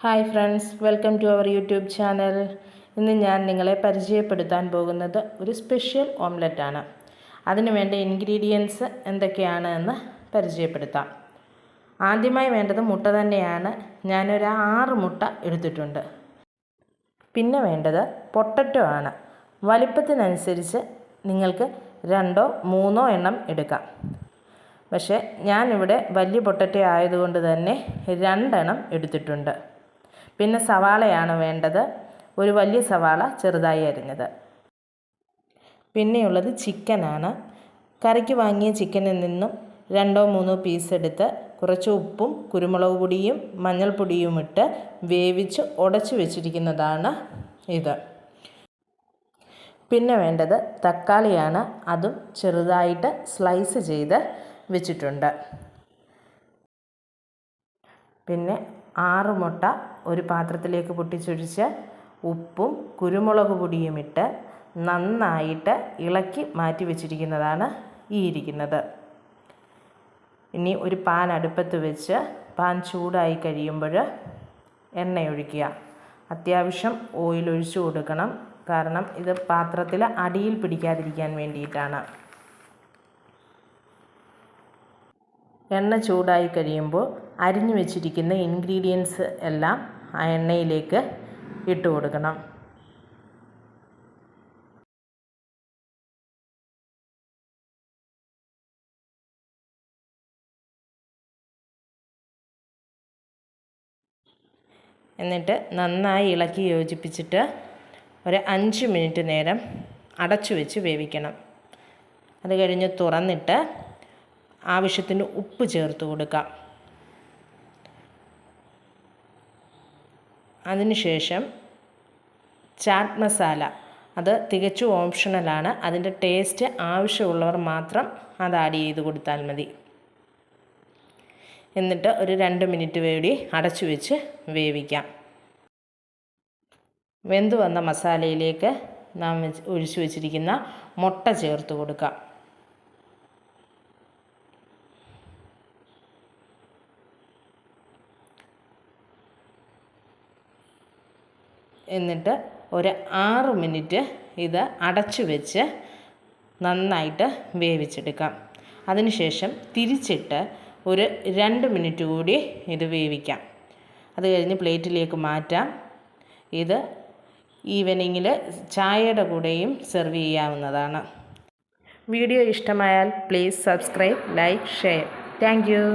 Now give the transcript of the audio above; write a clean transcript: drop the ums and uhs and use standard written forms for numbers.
Hi friends, welcome to our YouTube channel. ഇന്ന് ഞാൻ നിങ്ങളെ പരിചയപ്പെടുത്താൻ പോകുന്നത് ഒരു സ്പെഷ്യൽ ഓംലെറ്റാണ്. അതിന് വേണ്ട ഇൻഗ്രീഡിയൻസ് എന്തൊക്കെയാണ് എന്ന് പരിചയപ്പെടുത്താം. ആദ്യമായി വേണ്ടത് മുട്ട തന്നെയാണ്. ഞാനൊരു 6 മുട്ട എടുത്തിട്ടുണ്ട്. പിന്നെ വേണ്ടത് പൊട്ടറ്റോ ആണ്. വലിപ്പത്തിനനുസരിച്ച് നിങ്ങൾക്ക് 2 or 3 എണ്ണം എടുക്കാം. പക്ഷേ ഞാനിവിടെ വലിയ പൊട്ടറ്റോ ആയതുകൊണ്ട് തന്നെ 2 എണ്ണം എടുത്തിട്ടുണ്ട്. പിന്നെ സവാളയാണ് വേണ്ടത്. ഒരു വലിയ സവാള ചെറുതായി അരിഞ്ഞത്. പിന്നെയുള്ളത് ചിക്കനാണ്. കറിക്ക് വാങ്ങിയ ചിക്കനിൽ നിന്നും 2 or 3 പീസ് എടുത്ത് കുറച്ച് ഉപ്പും കുരുമുളക് പൊടിയും മഞ്ഞൾപ്പൊടിയും ഇട്ട് വേവിച്ച് ഉടച്ചു വെച്ചിരിക്കുന്നതാണ് ഇത്. പിന്നെ വേണ്ടത് തക്കാളിയാണ്. അതും ചെറുതായിട്ട് സ്ലൈസ് ചെയ്ത് വെച്ചിട്ടുണ്ട്. പിന്നെ 6 മുട്ട ഒരു പാത്രത്തിലേക്ക് പൊട്ടിച്ചൊഴിച്ച് ഉപ്പും കുരുമുളക് പൊടിയും ഇട്ട് നന്നായിട്ട് ഇളക്കി മാറ്റി വെച്ചിരിക്കുന്നതാണ് ഈ ഇരിക്കുന്നത്. ഇനി ഒരു പാൻ അടുപ്പത്ത് വെച്ച് പാൻ ചൂടായി കഴിയുമ്പോൾ എണ്ണ ഒഴിക്കുക. അത്യാവശ്യം ഓയിൽ ഒഴിച്ചു കൊടുക്കണം. കാരണം ഇത് പാത്രത്തിൽ അടിയിൽ പിടിക്കാതിരിക്കാൻ വേണ്ടിയിട്ടാണ്. എണ്ണ ചൂടായി കഴിയുമ്പോൾ അരിഞ്ഞു വെച്ചിരിക്കുന്ന ഇൻഗ്രീഡിയൻസ് എല്ലാം ആ എണ്ണയിലേക്ക് ഇട്ട് കൊടുക്കണം. എന്നിട്ട് നന്നായി ഇളക്കി യോജിപ്പിച്ചിട്ട് ഒരു 5 മിനിറ്റ് നേരം അടച്ചു വെച്ച് വേവിക്കണം. അത് കഴിഞ്ഞ് തുറന്നിട്ട് ആവശ്യത്തിന് ഉപ്പ് ചേർത്ത് കൊടുക്കാം. അതിനുശേഷം ചാറ്റ് മസാല, അത് തികച്ചും ഓപ്ഷണലാണ്. അതിൻ്റെ ടേസ്റ്റ് ആവശ്യമുള്ളവർ മാത്രം അത് ആഡ് ചെയ്ത് കൊടുത്താൽ മതി. എന്നിട്ട് ഒരു 2 മിനിറ്റ് കൂടി അടച്ചു വെച്ച് വേവിക്കാം. വെന്ത് വന്ന മസാലയിലേക്ക് നാം ഒഴിച്ചു വെച്ചിരിക്കുന്ന മുട്ട ചേർത്ത് കൊടുക്കാം. എന്നിട്ട് ഒരു 6 മിനിറ്റ് ഇത് അടച്ചു വെച്ച് നന്നായിട്ട് വേവിച്ചെടുക്കാം. അതിനുശേഷം തിരിച്ചിട്ട് ഒരു 2 മിനിറ്റ് കൂടി ഇത് വേവിക്കാം. അത് കഴിഞ്ഞ് പ്ലേറ്റിലേക്ക് മാറ്റാം. ഇത് ഈവനിങ്ങിൽ ചായയുടെ കൂടെയും സെർവ് ചെയ്യാവുന്നതാണ്. വീഡിയോ ഇഷ്ടമായാൽ please subscribe, like, share. Thank you.